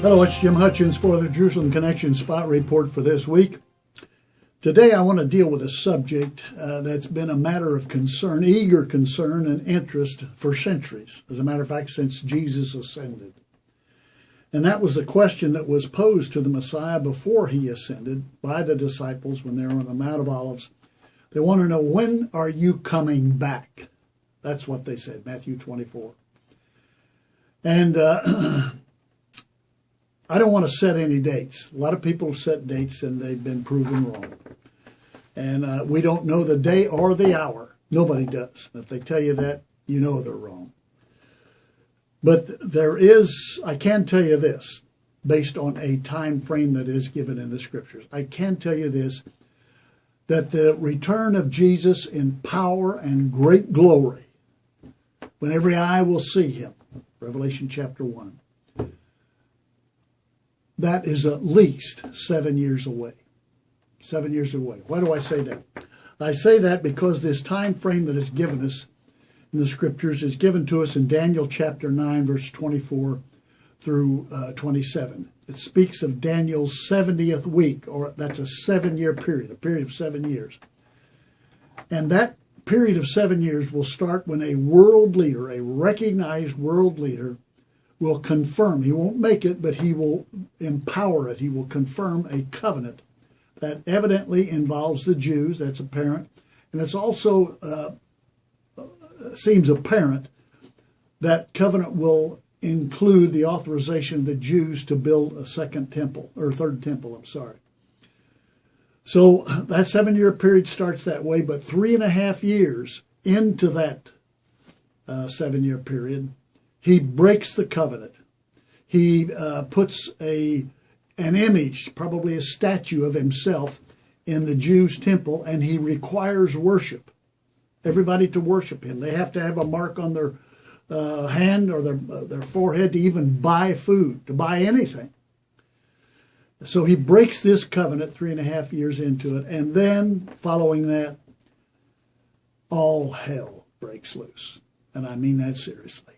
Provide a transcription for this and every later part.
Hello, it's Jim Hutchens for the Jerusalem Connection Spot Report for this week. Today I want to deal with a subject that's been a matter of concern, eager concern and interest for centuries. As a matter of fact, since Jesus ascended. And that was the question that was posed to the Messiah before he ascended by the disciples when they were on the Mount of Olives. They want to know, when are you coming back? That's what they said, Matthew 24. And I don't want to set any dates. A lot of people have set dates and they've been proven wrong. And we don't know the day or the hour. Nobody does. If they tell you that, you know they're wrong. But I can tell you this, based on a time frame that is given in the Scriptures. I can tell you this, that the return of Jesus in power and great glory, when every eye will see him, Revelation chapter 1, that is at least 7 years away. 7 years away. Why do I say that? I say that because this time frame that is given us in the Scriptures is given to us in Daniel chapter 9, verse 24 through 27. It speaks of Daniel's 70th week, or that's a 7-year period, a period of 7 years. And that period of 7 years will start when a world leader, a recognized world leader, will confirm. He won't make it, but he will empower it. He will confirm a covenant that evidently involves the Jews. That's apparent. And it's also seems apparent that covenant will include the authorization of the Jews to build a second temple, or third temple, I'm sorry. So that 7-year period starts that way, but 3.5 years into that 7-year period, he breaks the covenant. He puts an image, probably a statue of himself, in the Jews' temple, and he requires worship. Everybody to worship him. They have to have a mark on their hand or their forehead to even buy food, to buy anything. So he breaks this covenant 3.5 years into it, and then following that, all hell breaks loose. And I mean that seriously.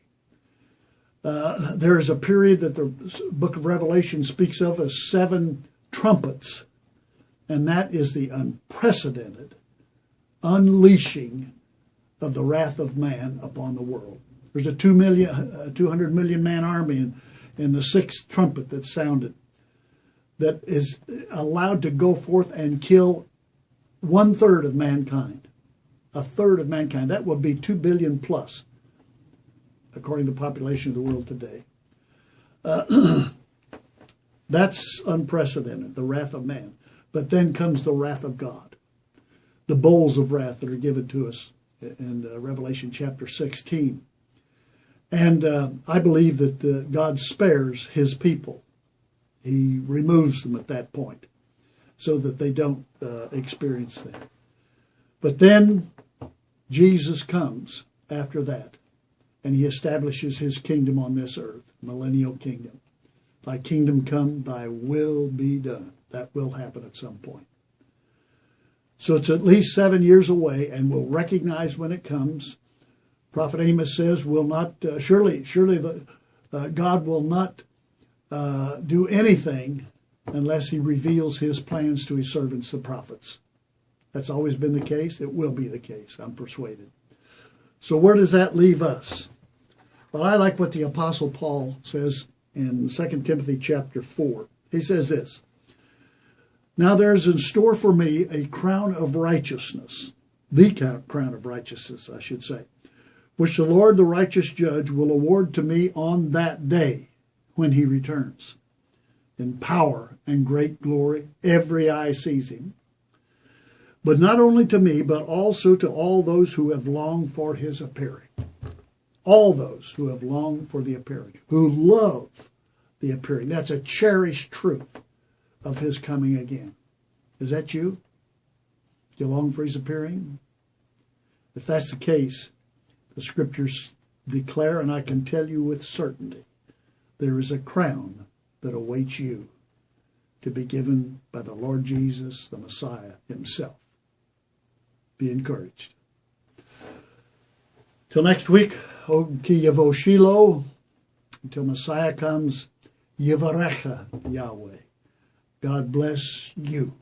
There is a period that the book of Revelation speaks of as 7 trumpets, and that is the unprecedented unleashing of the wrath of man upon the world. There's a 200 million man army in the 6th trumpet that sounded, that is allowed to go forth and kill 1/3 of mankind. 1/3 of mankind. That would be 2 billion plus, according to the population of the world today. That's unprecedented, the wrath of man. But then comes the wrath of God, the bowls of wrath that are given to us in Revelation chapter 16. And I believe that God spares his people. He removes them at that point so that they don't experience that. But then Jesus comes after that, and he establishes his kingdom on this earth, millennial kingdom. Thy kingdom come, thy will be done. That will happen at some point. So it's at least 7 years away, and we'll recognize when it comes. Prophet Amos says, "Will not surely God will not do anything unless he reveals his plans to his servants, the prophets." That's always been the case. It will be the case, I'm persuaded. So where does that leave us? Well, I like what the Apostle Paul says in 2 Timothy chapter 4. He says this, "Now there is in store for me a crown of righteousness," the crown of righteousness, I should say, "which the Lord, the righteous judge, will award to me on that day when he returns. In power and great glory, every eye sees him. But not only to me, but also to all those who have longed for his appearing." All those who have longed for the appearing, who love the appearing. That's a cherished truth of his coming again. Is that you? Do you long for his appearing? If that's the case, the Scriptures declare, and I can tell you with certainty, there is a crown that awaits you to be given by the Lord Jesus, the Messiah himself. Be encouraged. Till next week, O Ki Yavo Shiloh, until Messiah comes, Yivarecha Yahweh. God bless you.